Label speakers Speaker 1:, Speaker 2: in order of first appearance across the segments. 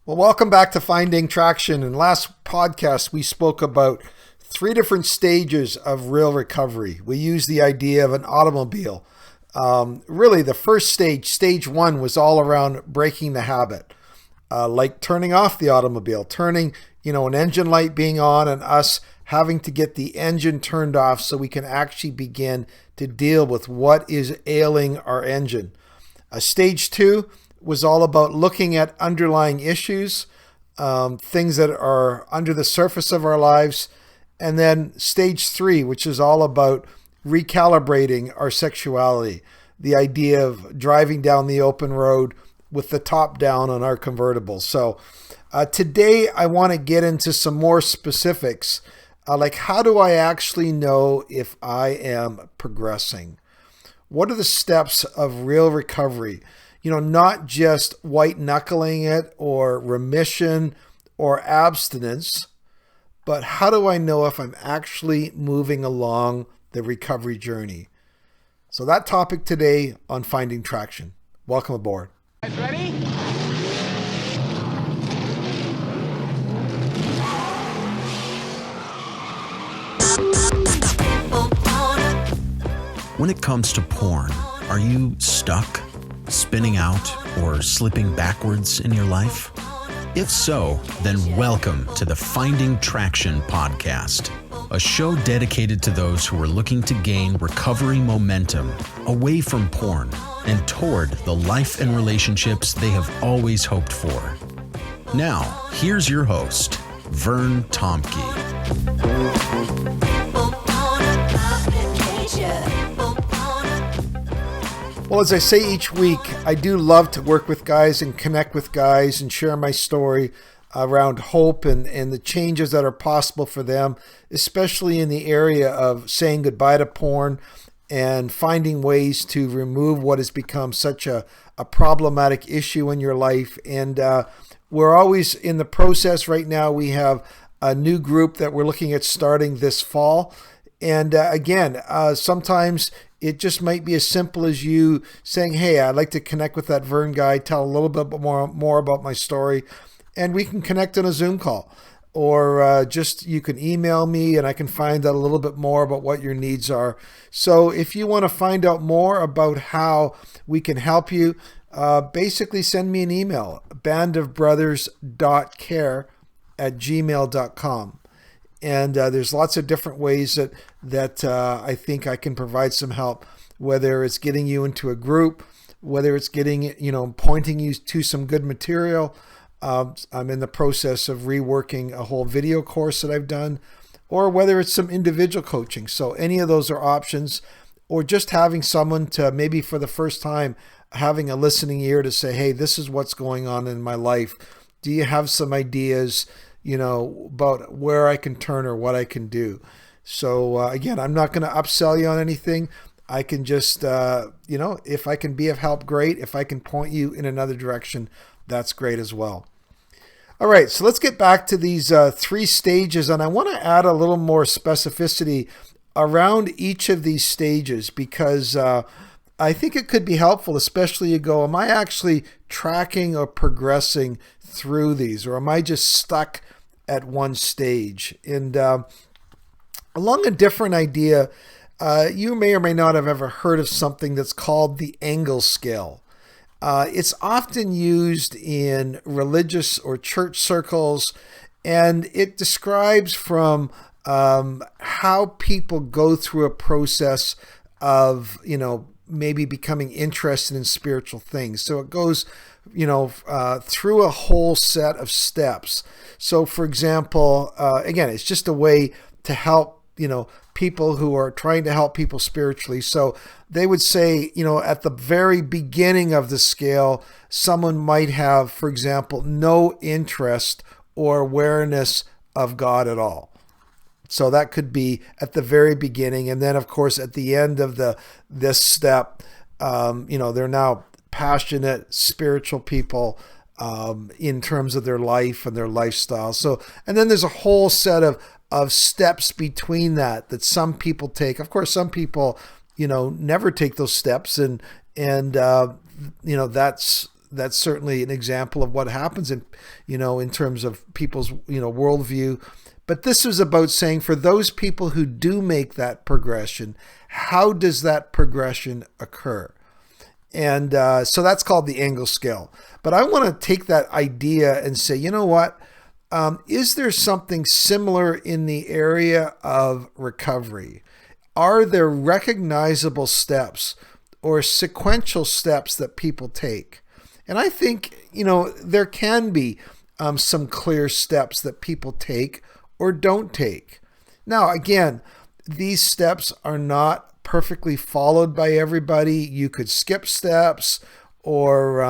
Speaker 1: Well, welcome back to Finding Traction. In last podcast, we spoke about three different stages of real recovery. We used the idea of an automobile. Really, the first stage one, was all around breaking the habit, like turning off the automobile, turning, an engine light being on and us having to get the engine turned off so we can actually begin to deal with what is ailing our engine. Stage two was all about looking at underlying issues, things that are under the surface of our lives. And then stage three, which is all about recalibrating our sexuality, the idea of driving down the open road with the top down on our convertible. So today I want to get into some more specifics, like how do I actually know if I am progressing? What are the steps of real recovery? Not just white knuckling it or remission or abstinence, but how do I know if I'm actually moving along the recovery journey? So that topic today on Finding Traction. Welcome aboard.
Speaker 2: Guys ready?
Speaker 3: When it comes to porn, are you stuck, spinning out, or slipping backwards in your life? If so, then welcome to the Finding Traction podcast, a show dedicated to those who are looking to gain recovery momentum away from porn and toward the life and relationships they have always hoped for. Now, here's your host, Vern Tomke.
Speaker 1: Well, as I say each week, I do love to work with guys and connect with guys and share my story around hope and the changes that are possible for them, especially in the area of saying goodbye to porn and finding ways to remove what has become such a problematic issue in your life. And we're always in the process right now. We have a new group that we're looking at starting this fall. And again, sometimes it just might be as simple as you saying, hey, I'd like to connect with that Vern guy, tell a little bit more about my story, and we can connect on a Zoom call. Or just you can email me and I can find out a little bit more about what your needs are. So if you want to find out more about how we can help you, basically send me an email, bandofbrothers.care@gmail.com. And there's lots of different ways that I think I can provide some help, whether it's getting you into a group, whether it's getting, pointing you to some good material. I'm in the process of reworking a whole video course that I've done, or whether it's some individual coaching. So any of those are options, or just having someone to maybe for the first time, having a listening ear to say, hey, this is what's going on in my life. Do you have some ideas, about where I can turn or what I can do? So again, I'm not going to upsell you on anything. I can just, if I can be of help, great. If I can point you in another direction, that's great as well. All right, so let's get back to these three stages. And I want to add a little more specificity around each of these stages because I think it could be helpful, especially you go, am I actually tracking or progressing through these, or am I just stuck at one stage? And along a different idea, you may or may not have ever heard of something that's called the angle scale. It's often used in religious or church circles, and it describes from how people go through a process of, maybe becoming interested in spiritual things. So it goes, through a whole set of steps. So for example, again, it's just a way to help, people who are trying to help people spiritually. So they would say, at the very beginning of the scale, someone might have, for example, no interest or awareness of God at all. So that could be at the very beginning. And then, of course, at the end of this step, they're now passionate, spiritual people in terms of their life and their lifestyle. So, and then there's a whole set of steps between that some people take. Of course, some people, never take those steps, and that's that's certainly an example of what happens in, in terms of people's, worldview. But this is about saying, for those people who do make that progression, how does that progression occur? And so that's called the angle scale. But I want to take that idea and say, you know what? Is there something similar in the area of recovery? Are there recognizable steps or sequential steps that people take? And I think, there can be some clear steps that people take or don't take. Now, again, these steps are not perfectly followed by everybody. You could skip steps, or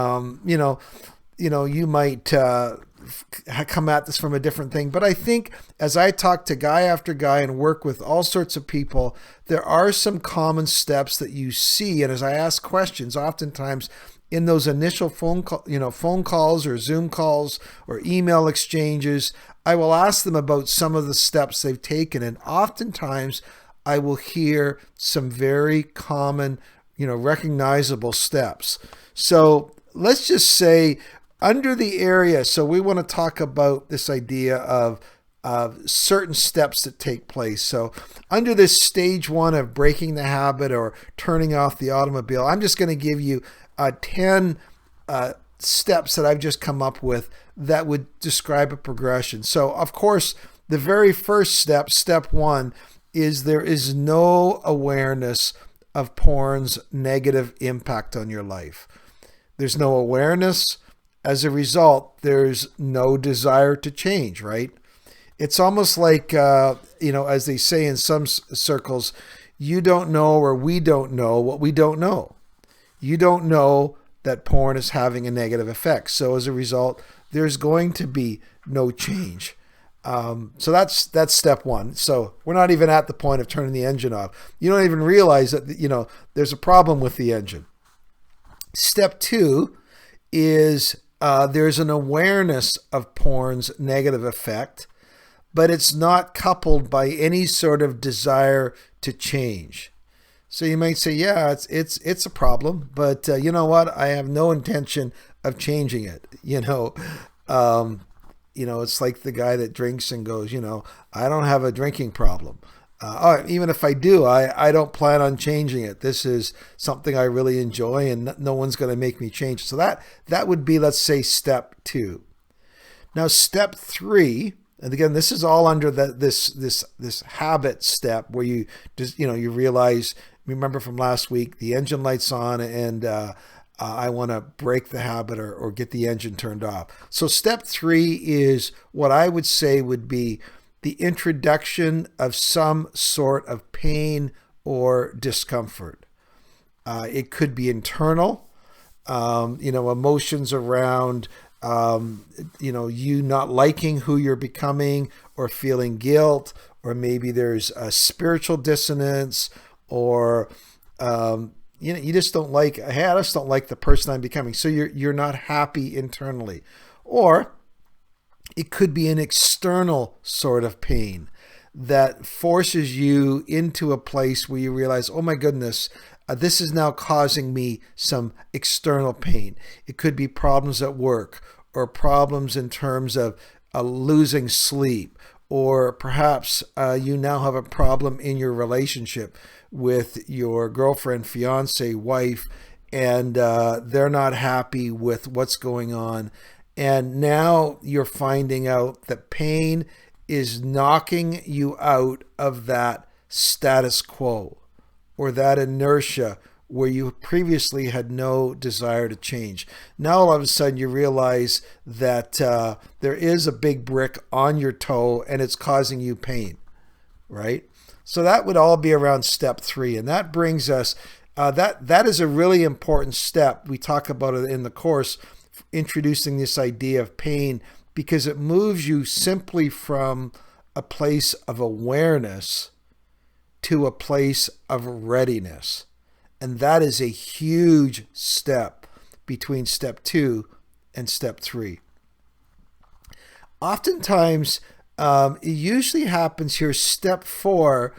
Speaker 1: you might come at this from a different thing. But I think as I talk to guy after guy and work with all sorts of people, there are some common steps that you see. And as I ask questions, oftentimes in those initial phone calls or Zoom calls or email exchanges, I will ask them about some of the steps they've taken. And oftentimes I will hear some very common, recognizable steps. So let's just say under the area, so we want to talk about this idea of certain steps that take place. So under this stage 1 of breaking the habit or turning off the automobile, I'm just going to give you 10 steps that I've just come up with that would describe a progression. So of course, the very first step 1, is there is no awareness of porn's negative impact on your life. There's no awareness. As a result, there's no desire to change, right? It's almost like, as they say in some circles, you don't know, or we don't know what we don't know. You don't know that porn is having a negative effect. So as a result, there's going to be no change. So that's step 1. So we're not even at the point of turning the engine off. You don't even realize that, there's a problem with the engine. Step 2 is there's an awareness of porn's negative effect, but it's not coupled by any sort of desire to change. So you might say, yeah, it's a problem, but you know what? I have no intention of changing it. It's like the guy that drinks and goes, I don't have a drinking problem. Even if I do, I don't plan on changing it. This is something I really enjoy, and no one's going to make me change. So that would be, let's say, step 2. Now, step 3, and again, this is all under this habit step where you just you realize. Remember from last week, the engine light's on, and I want to break the habit or get the engine turned off. So step 3 is what I would say would be the introduction of some sort of pain or discomfort. It could be internal, emotions around, you not liking who you're becoming or feeling guilt, or maybe there's a spiritual dissonance, or you just don't like, hey, I just don't like the person I'm becoming. So you're not happy internally. Or it could be an external sort of pain that forces you into a place where you realize, oh my goodness, this is now causing me some external pain. It could be problems at work, or problems in terms of losing sleep, or perhaps you now have a problem in your relationship with your girlfriend, fiance, wife, and they're not happy with what's going on. And now you're finding out that pain is knocking you out of that status quo, or that inertia where you previously had no desire to change. Now all of a sudden you realize that there is a big brick on your toe and it's causing you pain, right? So that would all be around step 3. And that brings us, that is a really important step. We talk about it in the course, introducing this idea of pain, because it moves you simply from a place of awareness to a place of readiness. And that is a huge step between step 2 and step 3. Oftentimes, it usually happens here, step 4,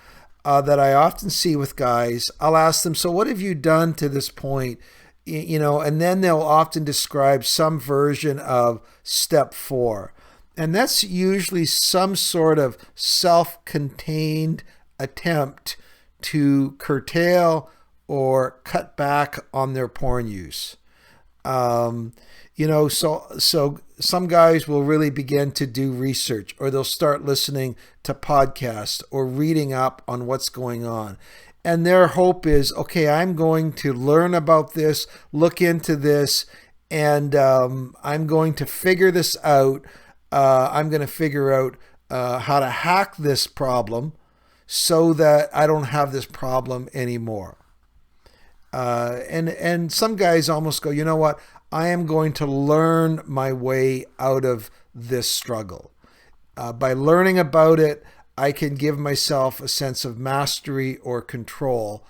Speaker 1: that I often see with guys. I'll ask them, so what have you done to this point and then they'll often describe some version of step 4. And that's usually some sort of self-contained attempt to curtail or cut back on their porn use. So some guys will really begin to do research, or they'll start listening to podcasts or reading up on what's going on. And their hope is, okay, I'm going to learn about this, look into this, and I'm going to figure this out. I'm going to figure out how to hack this problem so that I don't have this problem anymore. And some guys almost go, you know what? I am going to learn my way out of this struggle. By learning about it, I can give myself a sense of mastery or control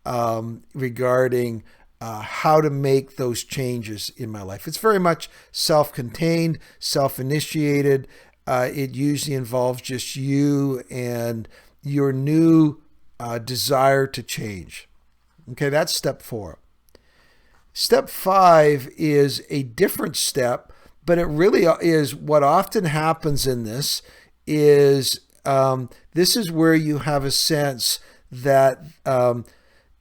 Speaker 1: regarding how to make those changes in my life. It's very much self-contained, self-initiated. It usually involves just you and your new desire to change. Okay, that's step 4. Step 5 is a different step, but it really is what often happens in this is this is where you have a sense that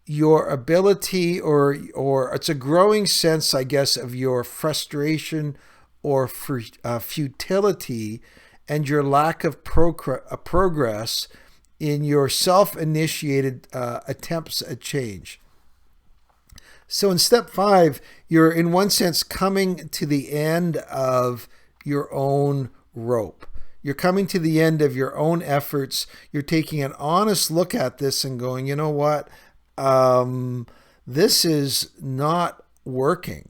Speaker 1: your ability or it's a growing sense, I guess, of your frustration or futility and your lack of progress in your self-initiated attempts at change. So in step 5, you're in one sense coming to the end of your own rope. You're coming to the end of your own efforts. You're taking an honest look at this and going, you know what? This is not working.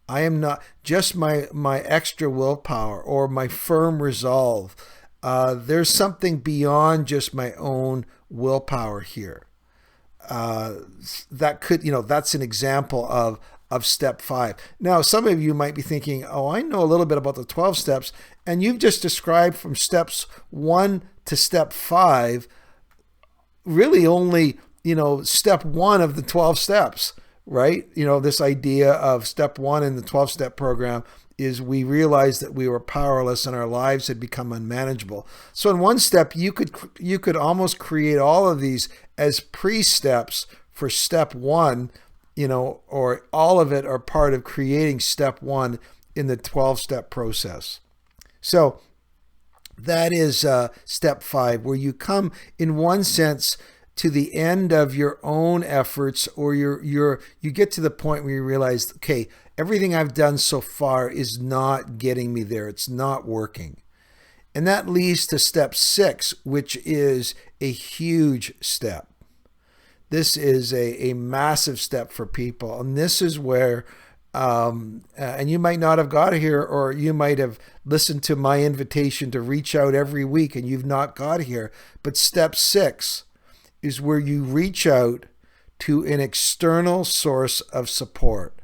Speaker 1: I am not just my extra willpower or my firm resolve. There's something beyond just my own willpower here. That could, that's an example of step 5. Now, some of you might be thinking, oh, I know a little bit about the 12 steps, and you've just described from steps 1 to step 5, really only, step 1 of the 12 steps, right? This idea of step 1 in the 12-step program is we realized that we were powerless and our lives had become unmanageable. So in one step, you could almost create all of these as pre-steps for step 1, or all of it are part of creating step 1 in the 12-step process. So that is step 5, where you come in one sense to the end of your own efforts, or you get to the point where you realize, okay, everything I've done so far is not getting me there. It's not working. And that leads to step 6, which is a huge step. This is a massive step for people. And this is where, and you might not have got here, or you might have listened to my invitation to reach out every week and you've not got here. But step 6 is where you reach out to an external source of support.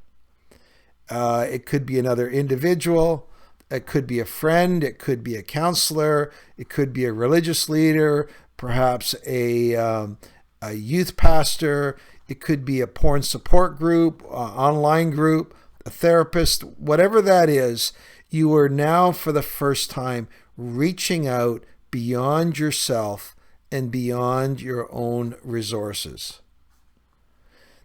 Speaker 1: It could be another individual. It could be a friend. It could be a counselor. It could be a religious leader, perhaps a youth pastor. It could be a porn support group, online group, a therapist, whatever that is. You are now, for the first time, reaching out beyond yourself and beyond your own resources.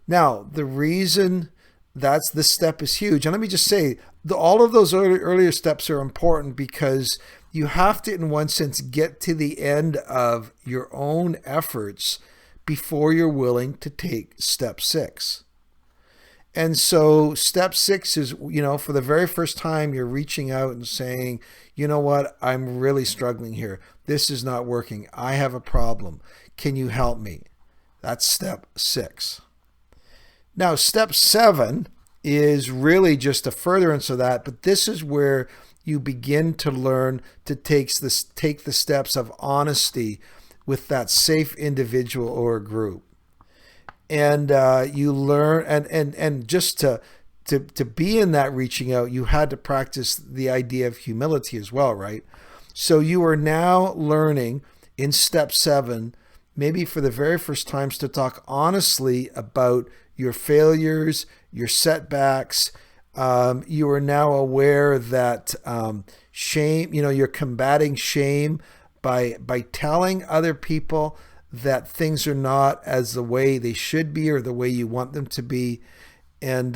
Speaker 1: Now, the reason this step is huge, and let me just say, all of those earlier steps are important because you have to, in one sense, get to the end of your own efforts before you're willing to take step 6. And so step 6 is, for the very first time, you're reaching out and saying, you know what, I'm really struggling here. This is not working. I have a problem. Can you help me? That's step 6. Now, step 7 is really just a furtherance of that, but this is where you begin to learn to take the steps of honesty with that safe individual or group. And you learn, and just to be in that reaching out, you had to practice the idea of humility as well, right? So you are now learning in step 7, maybe for the very first times, to talk honestly about your failures, your setbacks. You are now aware that shame, you're combating shame by telling other people that things are not as the way they should be or the way you want them to be. And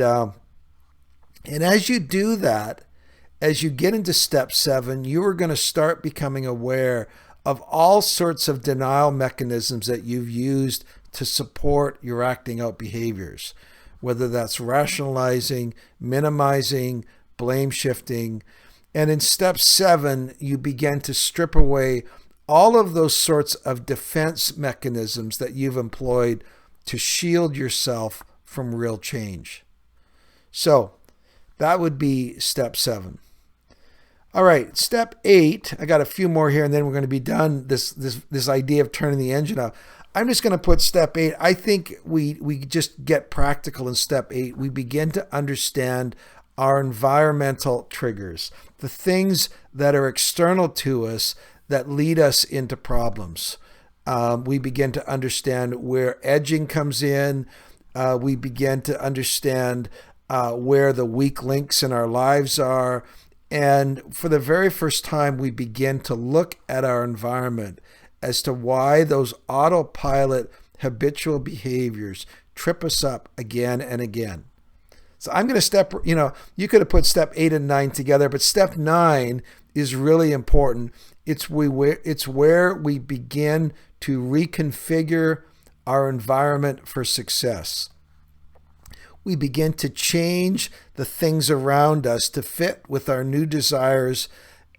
Speaker 1: as you do that, as you get into step 7, you are going to start becoming aware of all sorts of denial mechanisms that you've used to support your acting out behaviors, whether that's rationalizing, minimizing, blame shifting. And in step 7, you begin to strip away all of those sorts of defense mechanisms that you've employed to shield yourself from real change. So that would be step 7. All right, step 8, I got a few more here and then we're going to be done, this idea of turning the engine up. I'm just going to put step 8. I think we just get practical in step 8. We begin to understand our environmental triggers, the things that are external to us that lead us into problems. We begin to understand where edging comes in. We begin to understand where the weak links in our lives are. And for the very first time, we begin to look at our environment as to why those autopilot habitual behaviors trip us up again and again. So I'm going to you could have put step 8 and 9 together, but step 9 is really important. It's where we begin to reconfigure our environment for success. We begin to change the things around us to fit with our new desires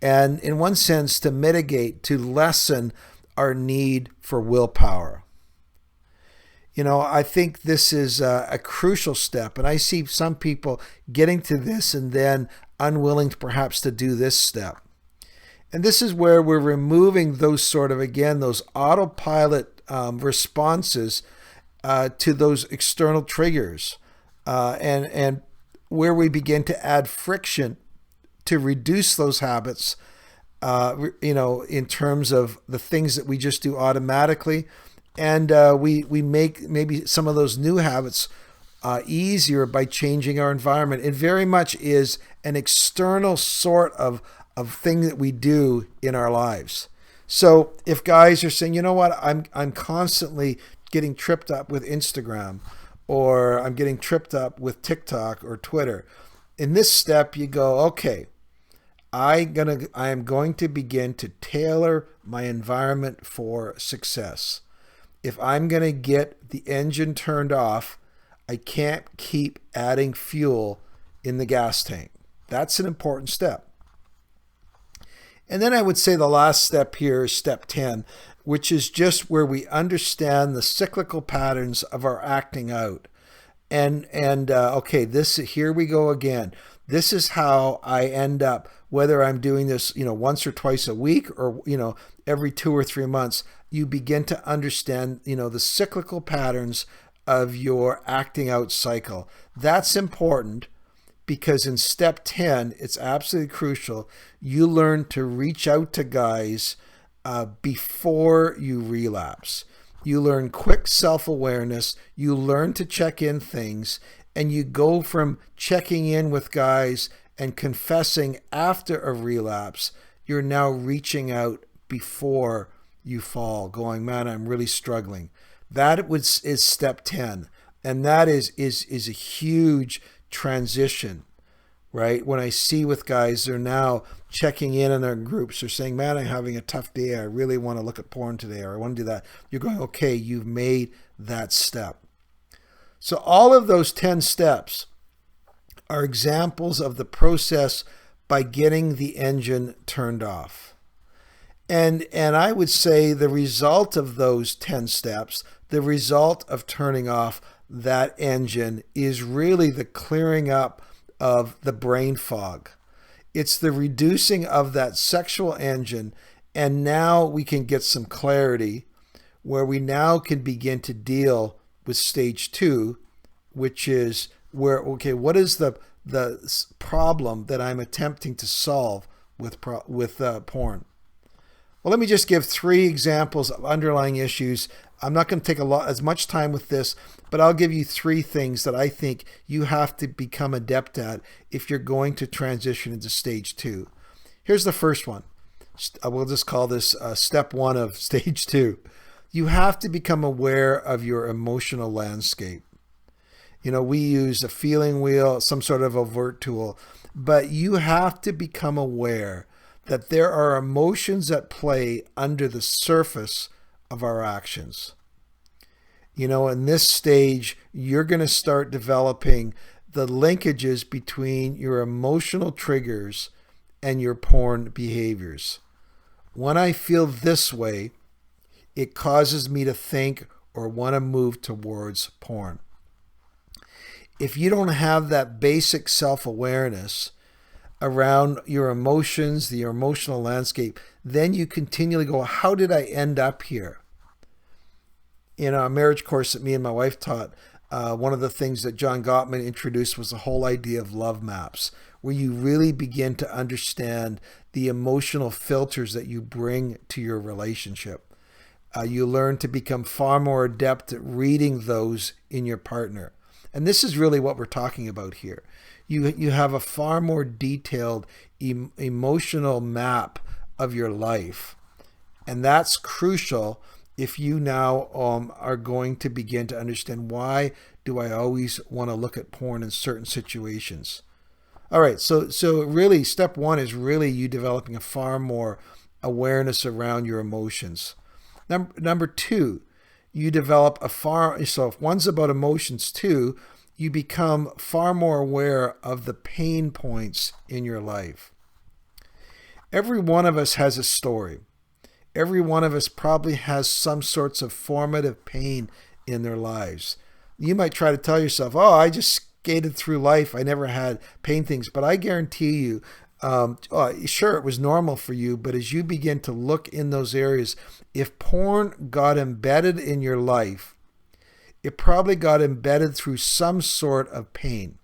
Speaker 1: and, in one sense, to mitigate, to lessen our need for willpower. I think this is a crucial step, and I see some people getting to this and then unwilling perhaps to do this step. And this is where we're removing those those autopilot responses to those external triggers, and where we begin to add friction to reduce those habits, in terms of the things that we just do automatically. And we make maybe some of those new habits easier by changing our environment. It very much is an external sort of thing that we do in our lives. So if guys are saying, you know what, I'm constantly getting tripped up with Instagram, or I'm getting tripped up with TikTok or Twitter, in this step you go, okay, I am going to begin to tailor my environment for success. If I'm going to get the engine turned off, I can't keep adding fuel in the gas tank. That's an important step. And then I would say the last step here is step 10, which is just where we understand the cyclical patterns of our acting out. And okay, here we go again. This is how I end up, whether I'm doing this, once or twice a week or, every 2 or 3 months, you begin to understand, the cyclical patterns of your acting out cycle. That's important because in step 10, it's absolutely crucial. You learn to reach out to guys before you relapse. You learn quick self-awareness. You learn to check in things, and you go from checking in with guys and confessing after a relapse. You're now reaching out before you fall, going, man, I'm really struggling. That is step 10. And that is a huge transition, right? When I see with guys, they're now checking in their groups. They're saying, man, I'm having a tough day. I really want to look at porn today, or I want to do that. You're going, okay, you've made that step. So all of those 10 steps are examples of the process by getting the engine turned off. And I would say the result of those 10 steps, the result of turning off that engine, is really the clearing up of the brain fog. It's the reducing of that sexual engine, and now we can get some clarity where we now can begin to deal with stage 2, which is where, okay, what is the problem that I'm attempting to solve with porn? Well, let me just give 3 examples of underlying issues I'm not going to take as much time with this, but I'll give you 3 things that I think you have to become adept at if you're going to transition into stage 2. Here's the first one. We'll just call this step 1 of stage 2. You have to become aware of your emotional landscape. We use a feeling wheel, some sort of overt tool, but you have to become aware that there are emotions at play under the surface of our actions. In this stage, you're going to start developing the linkages between your emotional triggers and your porn behaviors. When I feel this way, it causes me to think or want to move towards porn. If you don't have that basic self-awareness around your emotions, the emotional landscape, then you continually go, how did I end up here? In our marriage course that me and my wife taught, one of the things that John Gottman introduced was the whole idea of love maps, where you really begin to understand the emotional filters that you bring to your relationship. You learn to become far more adept at reading those in your partner. And this is really what we're talking about here. You have a far more detailed emotional map of your life. And that's crucial if you now are going to begin to understand, why do I always want to look at porn in certain situations? All right, so really step 1 is really you developing a far more awareness around your emotions. Number 2, you develop so if one's about emotions 2, you become far more aware of the pain points in your life. Every one of us has a story. Every one of us probably has some sorts of formative pain in their lives. You might try to tell yourself, oh, I just skated through life. I never had pain things. But I guarantee you, sure, it was normal for you. But as you begin to look in those areas, if porn got embedded in your life, it probably got embedded through some sort of pain.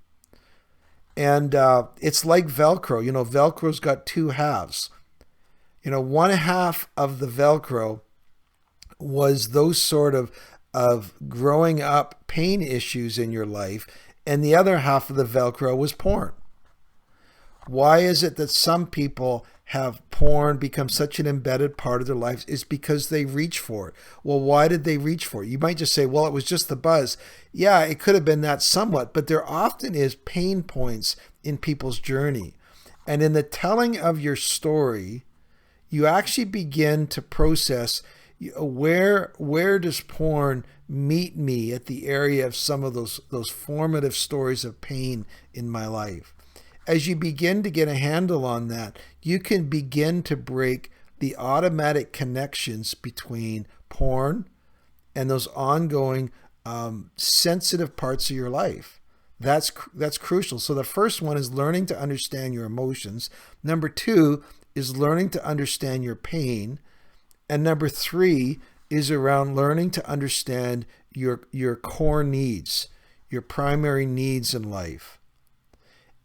Speaker 1: And it's like Velcro. Velcro's got 2 halves. One half of the Velcro was those sort of growing up pain issues in your life, and the other half of the Velcro was porn. Why is it that some people have porn become such an embedded part of their lives? Is because they reach for it. Well, why did they reach for it? You might just say, well, it was just the buzz. Yeah, it could have been that somewhat, but there often is pain points in people's journey. And in the telling of your story, you actually begin to process, where does porn meet me at the area of some of those formative stories of pain in my life. As you begin to get a handle on that, you can begin to break the automatic connections between porn and those ongoing sensitive parts of your life. That's crucial. So the first one is learning to understand your emotions. Number 2 is learning to understand your pain. And number 3 is around learning to understand your core needs, your primary needs in life.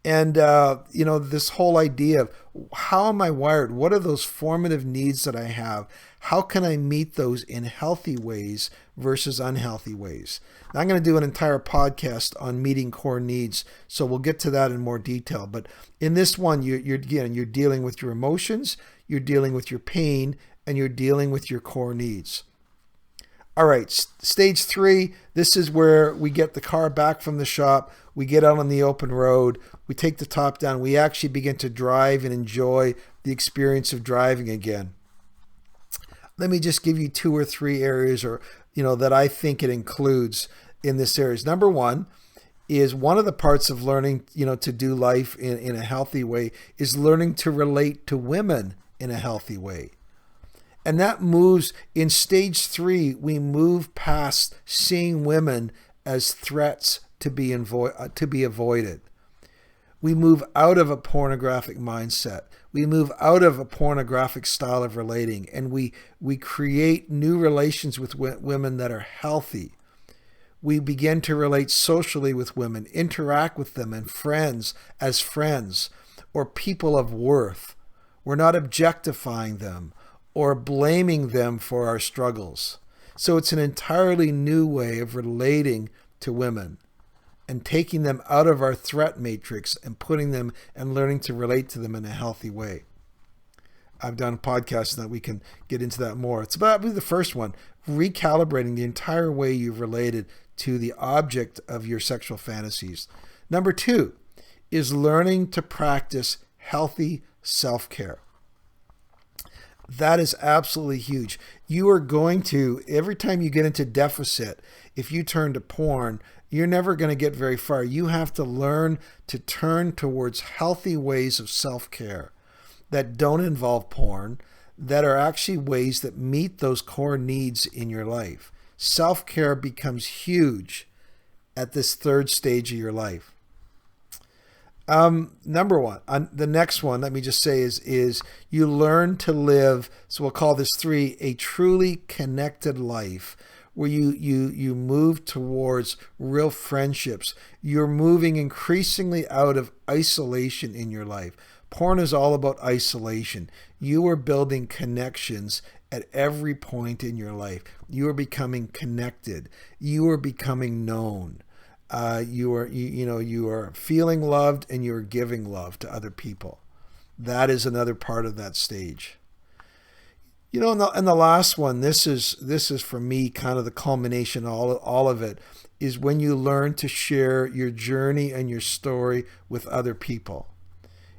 Speaker 1: And, this whole idea of how am I wired? What are those formative needs that I have? How can I meet those in healthy ways versus unhealthy ways? Now, I'm going to do an entire podcast on meeting core needs, so we'll get to that in more detail. But in this one, you're dealing with your emotions, you're dealing with your pain, and you're dealing with your core needs. All right, stage 3, this is where we get the car back from the shop. We get out on the open road. We take the top down. We actually begin to drive and enjoy the experience of driving again. Let me just give you 2 or 3 areas that I think it includes in this areas. Number 1 is one of the parts of learning, to do life in a healthy way is learning to relate to women in a healthy way. And that moves in stage 3, we move past seeing women as threats to be avoided. We move out of a pornographic mindset. We move out of a pornographic style of relating, and we create new relations with women that are healthy. We begin to relate socially with women, interact with them and as friends or people of worth. We're not objectifying them or blaming them for our struggles. So it's an entirely new way of relating to women and taking them out of our threat matrix and putting them and learning to relate to them in a healthy way. I've done podcasts that we can get into that more. It's about the first one, recalibrating the entire way you've related to the object of your sexual fantasies. Number 2 is learning to practice healthy self-care. That is absolutely huge. You are going to, every time you get into deficit, if you turn to porn, you're never going to get very far. You have to learn to turn towards healthy ways of self-care that don't involve porn, that are actually ways that meet those core needs in your life. Self-care becomes huge at this third stage of your life. Number 1, the next one, let me just say is you learn to live, so we'll call this 3, a truly connected life where you move towards real friendships. You're moving increasingly out of isolation in your life. Porn is all about isolation. You are building connections at every point in your life. You are becoming connected. You are becoming known. You are feeling loved and you are giving love to other people. That is another part of that stage. And the last one, this is for me kind of the culmination, all of it, is when you learn to share your journey and your story with other people.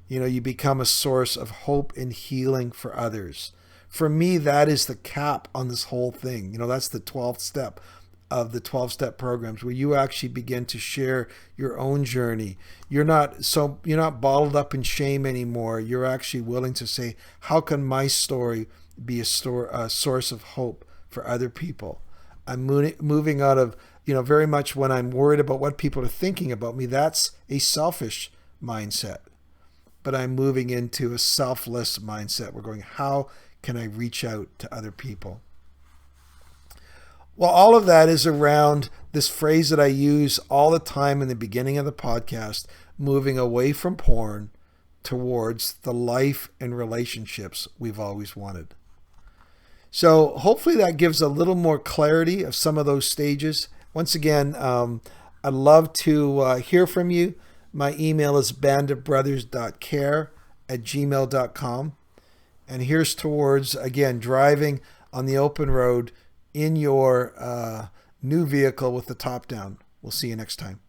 Speaker 1: You become a source of hope and healing for others. For me, that is the cap on this whole thing. That's the 12th step of the 12-step programs, where you actually begin to share your own journey. You're not bottled up in shame anymore. You're actually willing to say, how can my story be a source of hope for other people? I'm moving out of, very much when I'm worried about what people are thinking about me, that's a selfish mindset. But I'm moving into a selfless mindset. We're going, how can I reach out to other people? Well, all of that is around this phrase that I use all the time in the beginning of the podcast, moving away from porn towards the life and relationships we've always wanted. So hopefully that gives a little more clarity of some of those stages. Once again, I'd love to hear from you. My email is bandofbrothers.care@gmail.com. And here's towards, again, driving on the open road in your new vehicle with the top down. We'll see you next time.